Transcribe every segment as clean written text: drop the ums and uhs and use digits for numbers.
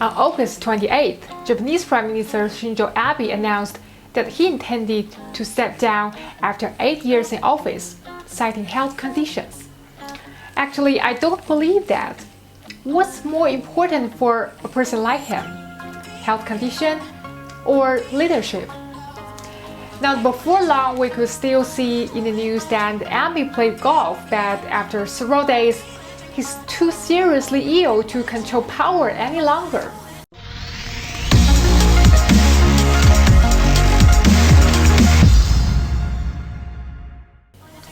On August 28th, Japanese Prime Minister Shinzo Abe announced that he intended to step down after 8 years in office, citing health conditions. Actually, I don't believe that. What's more important for a person like him? Health condition or leadership? Now, before long, we could still see in the news that Abe played golf, but after several days, he's too seriously ill to control power any longer.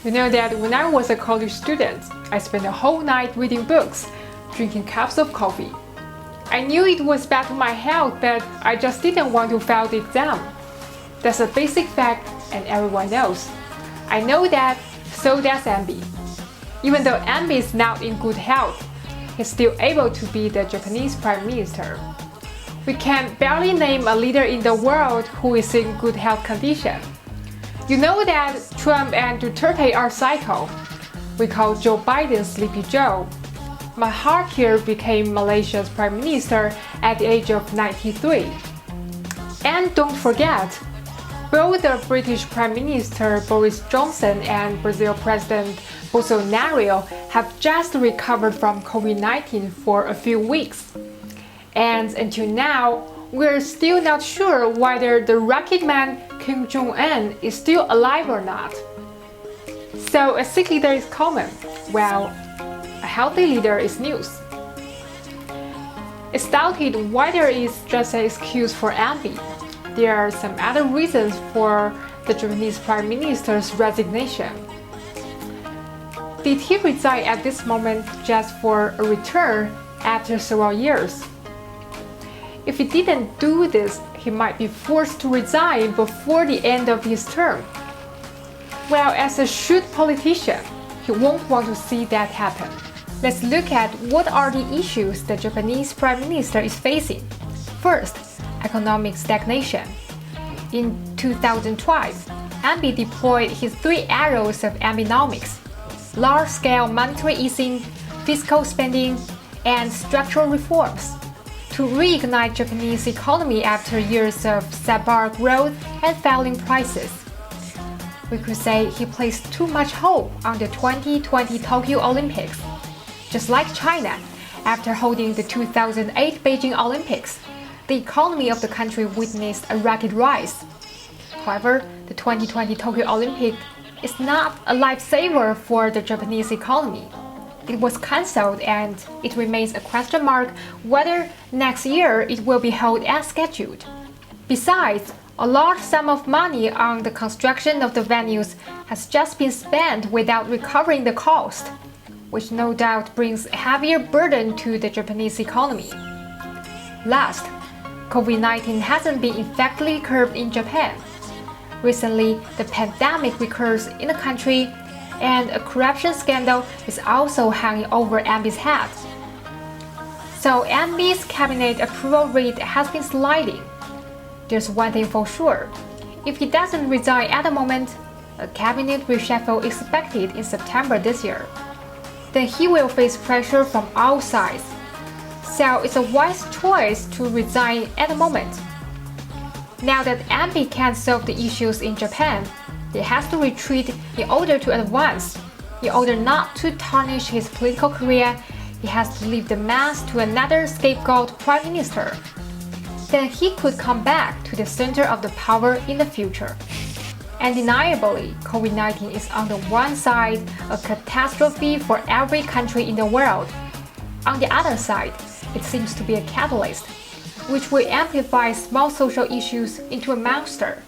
You know that when I was a college student, I spent the whole night reading books, drinking cups of coffee. I knew it was bad for my health, but I just didn't want to fail the exam. That's a basic fact and everyone knows. I know that, so does Abe. Even though Abe is not in good health, he's still able to be the Japanese Prime Minister. We can barely name a leader in the world who is in good health condition. You know that Trump and Duterte are psycho. We call Joe Biden Sleepy Joe. Mahathir became Malaysia's Prime Minister at the age of 93. And don't forget, both the British Prime Minister Boris Johnson and Brazil President Bolsonaro have just recovered from COVID-19 for a few weeks. And until now, we're still not sure whether the rocket man Kim Jong-un is still alive or not. So a sick leader is common, while a healthy leader is news. It's doubted whether it's just an excuse for Abe. There are some other reasons for the Japanese Prime Minister's resignation. Did he resign at this moment just for a return after several years? If he didn't do this, he might be forced to resign before the end of his term. Well, as a shrewd politician, he won't want to see that happen. Let's look at what are the issues the Japanese Prime Minister is facing. First, economic stagnation. In 2012, Abe deployed his 3 arrows of Abenomics: large-scale monetary easing, fiscal spending, and structural reforms to reignite Japanese economy after years of subpar growth and falling prices. We could say he placed too much hope on the 2020 Tokyo Olympics. Just like China, after holding the 2008 Beijing Olympics, the economy of the country witnessed a rapid rise. However, the 2020 Tokyo Olympic is not a lifesaver for the Japanese economy. It was cancelled and it remains a question mark whether next year it will be held as scheduled. Besides, a large sum of money on the construction of the venues has just been spent without recovering the cost, which no doubt brings a heavier burden to the Japanese economy. Last, COVID-19 hasn't been effectively curbed in Japan. Recently, the pandemic recurs in the country, and a corruption scandal is also hanging over Abe's head. So Abe's cabinet approval rate has been sliding. There's one thing for sure. If he doesn't resign at the moment, a cabinet reshuffle is expected in September this year. Then he will face pressure from all sides. So it's a wise choice to resign at the moment. Now that Abe can't solve the issues in Japan, he has to retreat in order to advance. In order not to tarnish his political career, he has to leave the mess to another scapegoat prime minister. Then he could come back to the center of the power in the future. Undeniably, COVID-19 is on the one side a catastrophe for every country in the world. On the other side, it seems to be a catalyst, which will amplify small social issues into a monster.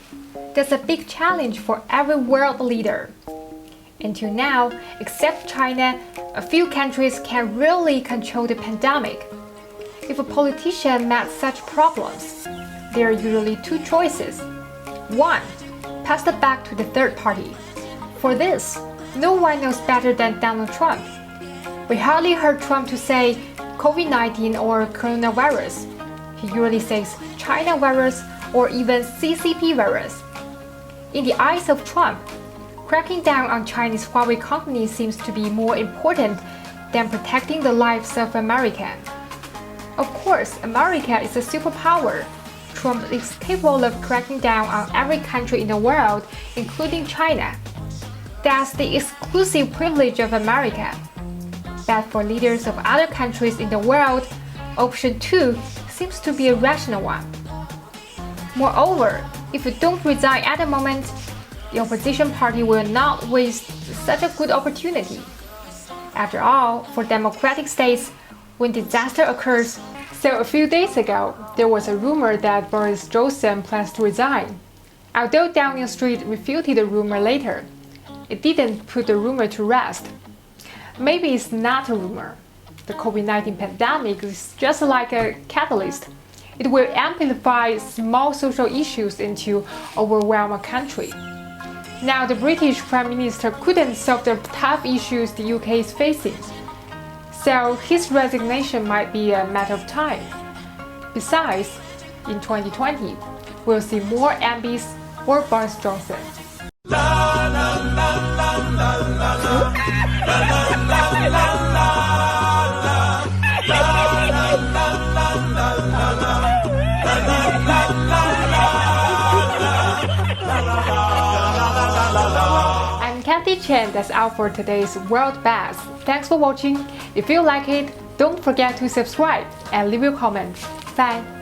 That's a big challenge for every world leader. Until now, except China, a few countries can really control the pandemic. If a politician met such problems, there are usually 2 choices. 1. Pass the buck to the third party. For this, no one knows better than Donald Trump. We hardly heard Trump to say COVID-19 or coronavirus. He usually says China virus or even CCP virus. In the eyes of Trump, cracking down on Chinese Huawei companies seems to be more important than protecting the lives of Americans. Of course, America is a superpower. Trump is capable of cracking down on every country in the world, including China. That's the exclusive privilege of America. But for leaders of other countries in the world, option 2 seems to be a rational one. Moreover, if you don't resign at the moment, the opposition party will not waste such a good opportunity. After all, for democratic states, when disaster occurs, so a few days ago, there was a rumor that Boris Johnson plans to resign. Although Downing Street refuted the rumor later, it didn't put the rumor to rest. Maybe it's not a rumor. The COVID-19 pandemic is just like a catalyst. It will amplify small social issues into overwhelm a country. Now, the British Prime Minister couldn't solve the tough issues the UK is facing, so his resignation might be a matter of time. Besides, in 2020, we'll see more MPs or Boris Johnson. I'm Kathy Chen, that's all for today's World Best. Thanks for watching. If you like it, don't forget to subscribe and leave your comments. Bye!